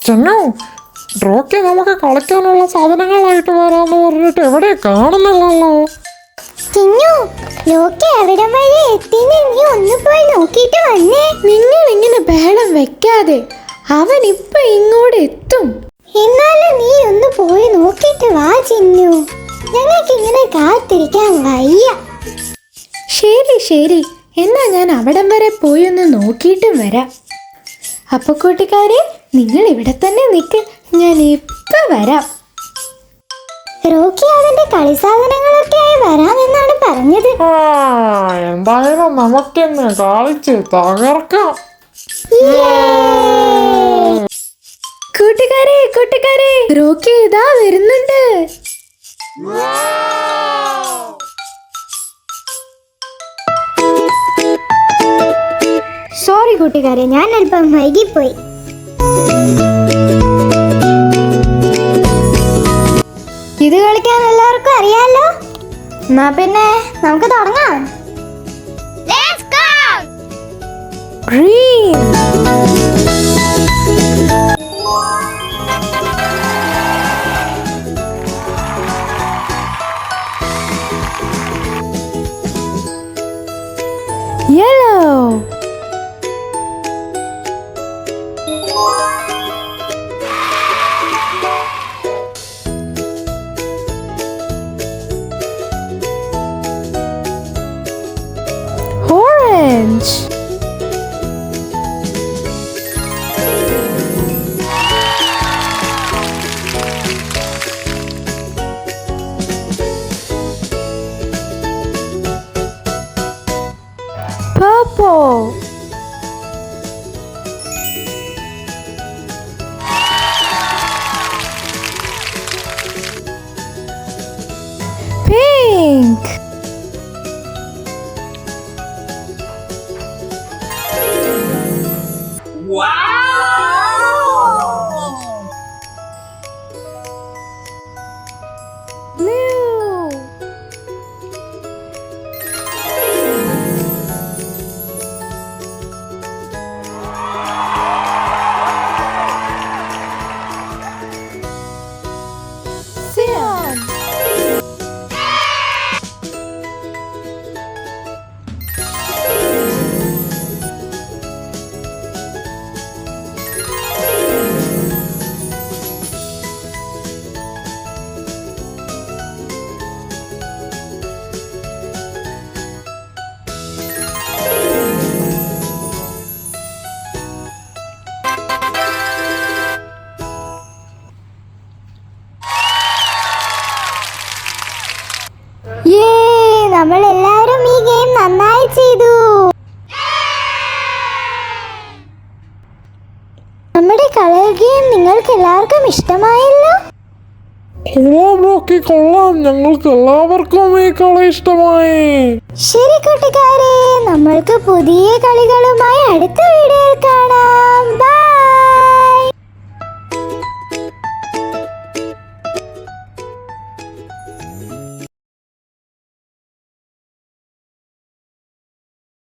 ചെന്നു റോക്കി നമുക്ക് കളിക്കാനുള്ള സാധനങ്ങളായിട്ട് വരാന്ന് പറഞ്ഞിട്ട് എവിടെ കാണുന്നില്ലല്ലോ. എവിടം വരെ എത്തിന്ന് നീ ഒന്ന് പോയി നോക്കിട്ട് വന്നേ. നിങ്ങൾ ഇങ്ങനെ ബഹളം വെക്കാതെ, അവൻ ഇപ്പൊ ഇങ്ങോട്ട് എത്തും. എന്നാലും നീ ഒന്ന് പോയി നോക്കിട്ട് വാ ചിന്നു, ഞങ്ങൾക്ക് ഇങ്ങനെ കാത്തിരിക്കാൻ വയ്യ. ശരി ശരി, എന്നാ ഞാൻ അവിടം വരെ പോയി ഒന്ന് നോക്കിയിട്ടും വരാം. അപ്പൊ കൂട്ടുകാരെ, നിങ്ങൾ ഇവിടെ തന്നെ നിൽക്ക്, ഞാൻ ഇപ്പൊ വരാം. റോക്കി അവന്റെ കളി സാധനങ്ങളൊക്കെ ആയി വരാമെന്നാണ് പറഞ്ഞത്. എന്തായാലും നമുക്കെന്ന് കളിച്ച് തകർക്കാം. കൂട്ടുകാരെ, റോക്കി ഇതാ വരുന്നുണ്ട്. സോറി കൂട്ടുകാരെ, ഞാൻ അല്പം വൈകിപ്പോയി. ഇത് കളിക്കാൻ എല്ലാവർക്കും അറിയാലോ. എന്നാ പിന്നെ നമുക്ക് തുടങ്ങാം. Green. Yellow. Orange. Purple. Pink. Blue. Cyan. നമ്മൾ എല്ലാവരും ഈ ഗെയിം നന്നായി ചെയ്തു. നമ്മുടെ കളർ ഗെയിം നിങ്ങൾക്ക് എല്ലാവർക്കും ഇഷ്ടമായല്ലോ. കൊള്ളാം, ഞങ്ങൾക്ക് എല്ലാവർക്കും ഈ കളി ഇഷ്ടമായി. ശരി കൂട്ടുകാരെ, നമ്മൾക്ക് പുതിയ കളികളുമായി അടുത്ത വീഡിയോയിൽ കാണാം. ബൈ.